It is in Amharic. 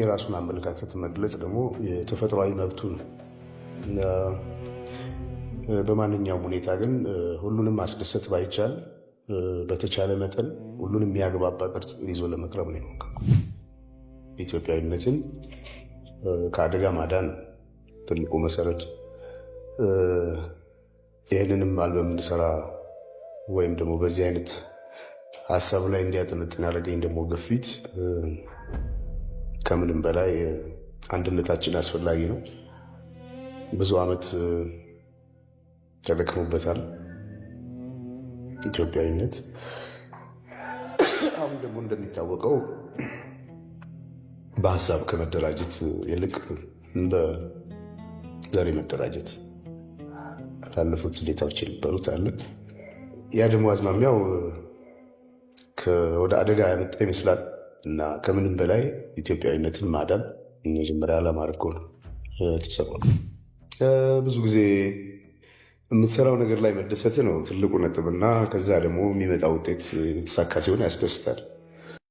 የራሱን አመለካከት መግለጽ ደግሞ የተፈጥሯዊ መብቱ ነው። በማንኛውም ሁኔታ ግን ሁሉንም ማስደሰት ባይቻል በተቻለ መጠን ሁሉንም የሚያግባባ ቅርጽ ይዞ ለመቅረብ ነው የሞከርኩት። ኢትዮጵያዊነትን ከአደጋ ማዳን ትልቁ መሰረት። ይህንንም አልበም እንድሰራ ወይም ደግሞ በዚህ አይነት ሀሳብ ላይ እንዲያጠነጥን ያደረገኝ ደግሞ ግፊት ከምንም በላይ አንድነታችን አስፈላጊ ነው። ብዙ ዓመት ተደክሞበታል ኢትዮጵያዊነት። አሁን ደግሞ እንደሚታወቀው በሀሳብ ከመደራጀት ይልቅ እንደ ዘሬ መደራጀት ላለፉት ሁኔታዎች የነበሩት አለ። ያ ደግሞ አዝማሚያው ወደ አደጋ ያመጣ ይመስላል እና ከምንም በላይ ኢትዮጵያዊነትን ማዳን መጀመሪያ ዓላማ አድርጎ ነው ተሰራው። ብዙ ጊዜ የምትሰራው ነገር ላይ መደሰት ነው ትልቁ ነጥብ እና ከዛ ደግሞ የሚመጣ ውጤት የተሳካ ሲሆን ያስደስታል።